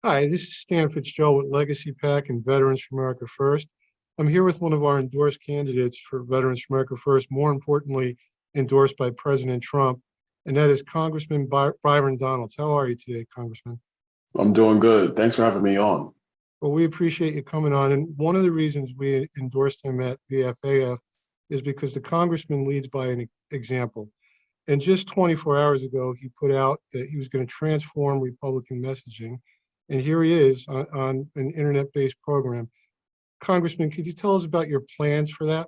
Hi, this is Stan Fitzgerald with Legacy PAC and Veterans for America First. I'm here with one of our endorsed candidates for Veterans for America First, more importantly, endorsed by President Trump, and that is Congressman Byron Donalds. How are you today, Congressman? I'm doing good. Thanks for having me on. Well, we appreciate you coming on. And one of the reasons we endorsed him at VFAF is because the congressman leads by an example. And just 24 hours ago, he put out that he was going to transform Republican messaging. And here he is on an internet-based program. Congressman, could you tell us about your plans for that?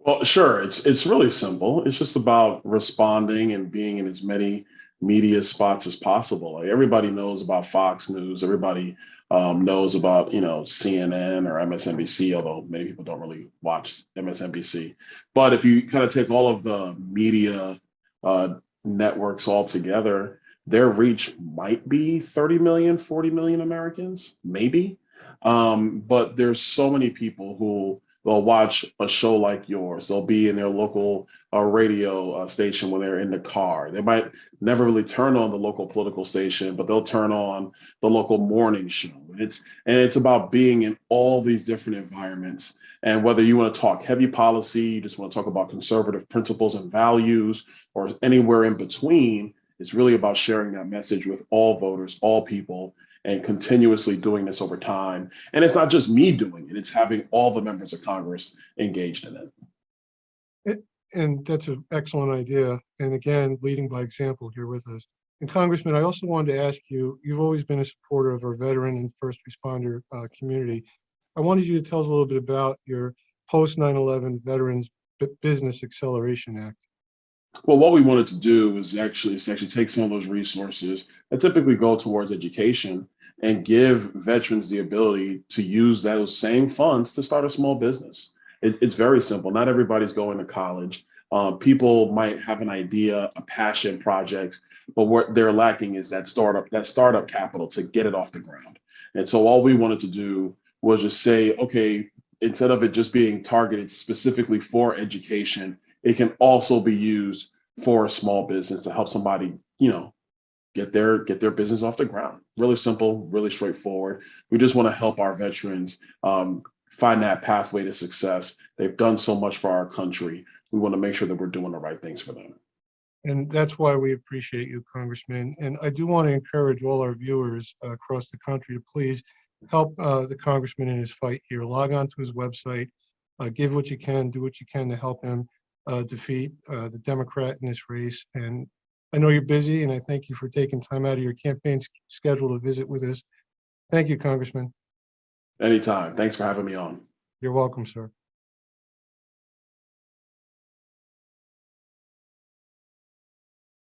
Well, sure. It's really simple. It's just about responding and being in as many media spots as possible. Like everybody knows about Fox News. Everybody knows about CNN or MSNBC, although many people don't really watch MSNBC. But if you kind of take all of the media uh, networks all together, their reach might be 30 million, 40 million Americans, maybe. But there's so many people who they'll watch a show like yours. They'll be in their local radio station when they're in the car. They might never really turn on the local political station, but they'll turn on the local morning show. And it's about being in all these different environments. And whether you want to talk heavy policy, you just want to talk about conservative principles and values, or anywhere in between, it's really about sharing that message with all voters, all people, and continuously doing this over time. And it's not just me doing it, it's having all the members of Congress engaged in it. And that's an excellent idea. And again, leading by example here with us. And Congressman, I also wanted to ask you, you've always been a supporter of our veteran and first responder community. I wanted you to tell us a little bit about your post 9/11 Veterans Business Acceleration Act. Well, what we wanted to do is actually take some of those resources that typically go towards education and give veterans the ability to use those same funds to start a small business. It's very simple. Not everybody's going to college. People might have an idea, a passion project, but what they're lacking is that startup capital to get it off the ground. And so all we wanted to do was just say, okay, instead of it just being targeted specifically for education, it can also be used for a small business to help somebody, get their business off the ground. Really simple, really straightforward. We just want to help our veterans find that pathway to success. They've done so much for our country. We want to make sure that we're doing the right things for them. And that's why we appreciate you, Congressman. And I do want to encourage all our viewers across the country to please help the Congressman in his fight here. Log on to his website, give what you can, do what you can to help him defeat the Democrat in this race. And I know you're busy, and I thank you for taking time out of your campaign schedule to visit with us. Thank you, Congressman. Anytime. Thanks for having me on. You're welcome, sir.